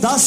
10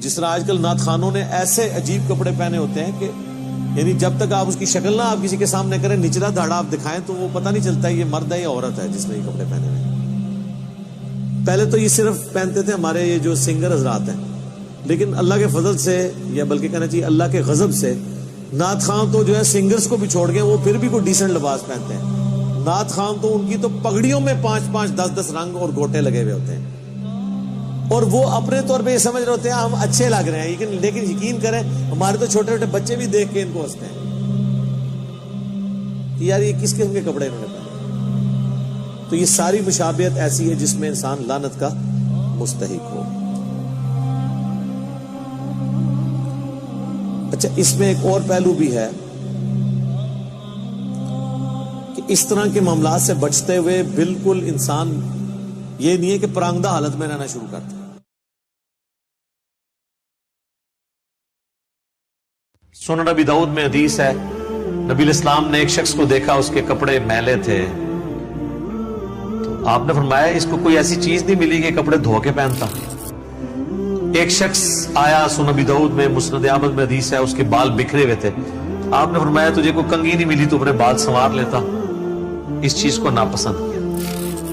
جس طرح آج کل نعت خانوں نے ایسے عجیب کپڑے پہنے ہوتے ہیں کہ یعنی جب تک آپ اس کی شکل نہ آپ کسی کے سامنے کریں, نچلا دھاڑا آپ دکھائیں تو وہ پتہ نہیں چلتا یہ مرد ہے یا عورت ہے جس نے یہ کپڑے پہنے ہوئے. پہلے تو یہ صرف پہنتے تھے ہمارے یہ جو سنگر حضرات ہیں, لیکن اللہ کے فضل سے, یا بلکہ کہنا چاہیے اللہ کے غضب سے, نعت خان تو جو ہے سنگرز کو بھی چھوڑ گئے, وہ پھر بھی کوئی ڈیسنٹ لباس پہنتے ہیں. نعت خان تو ان کی تو پگڑیوں میں 5-5 10-10 رنگ اور گوٹے لگے ہوئے ہوتے ہیں, اور وہ اپنے طور پہ یہ سمجھ رہے ہوتے ہیں ہم اچھے لگ رہے ہیں. لیکن یقین کریں ہمارے تو چھوٹے چھوٹے بچے بھی دیکھ کے ان کو ہنستے ہیں کہ یار یہ کس قسم کے کپڑے انہوں نے پہنے. تو یہ ساری مشابہت ایسی ہے جس میں انسان لعنت کا مستحق ہو. اچھا, اس میں ایک اور پہلو بھی ہے کہ اس طرح کے معاملات سے بچتے ہوئے بالکل انسان یہ نہیں ہے کہ پرانگدہ حالت میں رہنا شروع کرتا ہے. سنن نبی داؤد میں حدیث ہے, نبی الاسلام نے ایک شخص کو دیکھا, اس کے کپڑے میلے تھے. تو آپ نے فرمایا اس کو کوئی ایسی چیز نہیں ملی کہ کپڑے دھو کے پہنتا. ایک شخص آیا, سنن نبی داؤد میں مسند احمد میں حدیث ہے, اس کے بال بکھرے ہوئے تھے. آپ نے فرمایا تجھے کوئی کنگھی نہیں ملی تو اپنے بال سنوار لیتا. اس چیز کو ناپسند کیا.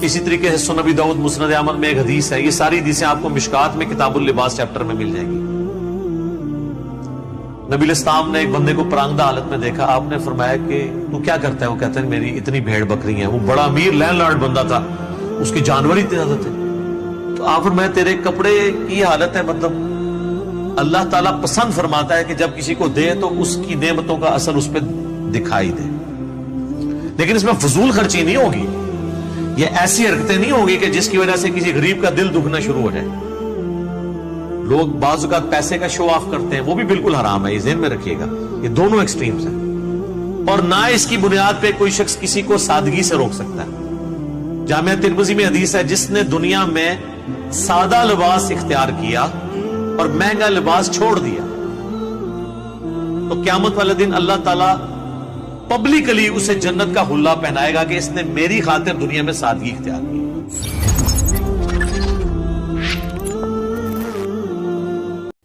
اسی طریقے سے سنن نبی داؤد مسند احمد میں ایک حدیث ہے, یہ ساری حدیثیں آپ کو مشکات میں کتاب اللباس چیپٹر میں مل جائیں گی. نبی الاسلام نے ایک بندے کو پرانگدہ حالت میں دیکھا. آپ نے فرمایا کہ تو کیا کرتا ہے؟ وہ کہتا ہے میری اتنی بھیڑ بکری ہیں. وہ بڑا امیر لینڈ لارڈ بندہ تھا, اس کے جانور اتنے زیادہ تھے. تو آپ فرمایا تیرے کپڑے کی حالت ہے, مطلب اللہ تعالیٰ پسند فرماتا ہے کہ جب کسی کو دے تو اس کی نعمتوں کا اثر اس پہ دکھائی دے, لیکن اس میں فضول خرچی نہیں ہوگی. یہ ایسی حرکتیں نہیں ہوگی کہ جس کی وجہ سے کسی غریب کا دل دکھنا شروع ہو جائے. لوگ بعض اوقات پیسے کا شو آف کرتے ہیں, وہ بھی بالکل حرام ہے, یہ ذہن میں رکھیے گا. یہ دونوں ایکسٹریمز ہیں, اور نہ اس کی بنیاد پہ کوئی شخص کسی کو سادگی سے روک سکتا ہے. جامعہ ترمذی میں حدیث ہے, جس نے دنیا میں سادہ لباس اختیار کیا اور مہنگا لباس چھوڑ دیا, تو قیامت والے دن اللہ تعالیٰ پبلکلی اسے جنت کا حلہ پہنائے گا کہ اس نے میری خاطر دنیا میں سادگی اختیار کی.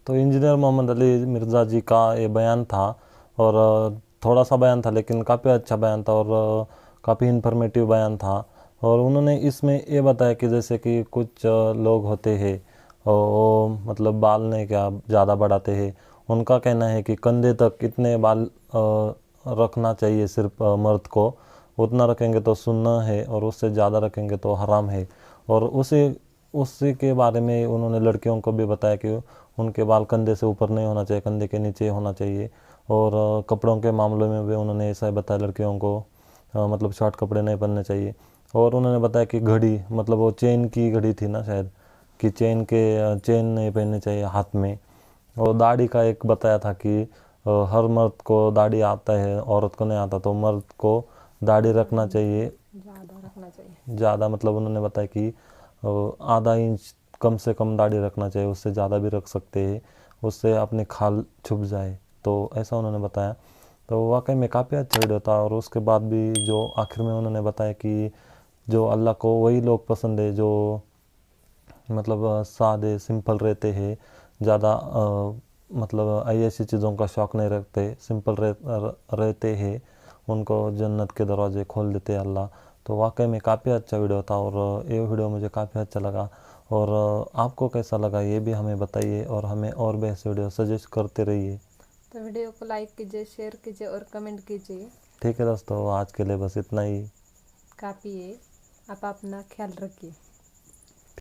تو انجینئر محمد علی مرزا جی کا یہ بیان تھا, اور تھوڑا سا بیان تھا لیکن کافی اچھا بیان تھا اور کافی انفارمیٹیو بیان تھا. اور انہوں نے اس میں یہ بتایا کہ جیسے کہ کچھ لوگ ہوتے ہیں وہ مطلب بال نہیں کیا زیادہ بڑھاتے ہیں. ان کا کہنا ہے کہ کندھے تک اتنے بال رکھنا چاہیے صرف مرد کو, اتنا رکھیں گے تو سننا ہے, اور اس سے زیادہ رکھیں گے تو حرام ہے. اور اسی کے بارے میں انہوں نے لڑکیوں کو بھی بتایا کہ ان کے بال کندھے سے اوپر نہیں ہونا چاہیے, کندھے کے نیچے ہونا چاہیے. اور کپڑوں کے معاملے میں بھی انہوں نے ایسا ہی بتایا, لڑکیوں کو مطلب شارٹ کپڑے نہیں پہننے چاہیے. اور انہوں نے بتایا کہ گھڑی, مطلب وہ چین کی گھڑی تھی نا شاید, کہ چین نہیں پہننے چاہیے ہاتھ میں. اور داڑھی کا ایک بتایا تھا کہ ہر مرد کو داڑھی آتا ہے, عورت کو نہیں آتا, تو مرد کو داڑھی رکھنا چاہیے زیادہ, مطلب انہوں نے بتایا کہ آدھا انچ کم سے کم داڑھی رکھنا چاہیے, اس سے زیادہ بھی رکھ سکتے ہیں, اس سے اپنے کھال چھپ جائے. تو ایسا انہوں نے بتایا. تو واقعی میں کافی اچھا ویڈیو تھا. اور اس کے بعد بھی جو آخر میں انہوں نے بتایا کہ جو اللہ کو وہی لوگ پسند ہے جو مطلب سادے سمپل رہتے ہیں, زیادہ مطلب ایسی چیزوں کا شوق نہیں رکھتے, سمپل رہتے ہیں, ان کو جنت کے دروازے کھول دیتے اللہ. تو واقعی میں کافی اچھا ویڈیو تھا, اور یہ ویڈیو مجھے کافی اچھا لگا. اور آپ کو کیسا لگا یہ بھی ہمیں بتائیے, اور ہمیں اور بھی ایسے ویڈیو سجیسٹ کرتے رہیے. تو ویڈیو کو لائک کیجیے, شیئر کیجیے اور کمنٹ کیجیے. ٹھیک ہے دوستو, آج کے لیے بس اتنا ہی کافی ہے. آپ اپنا خیال رکھیے.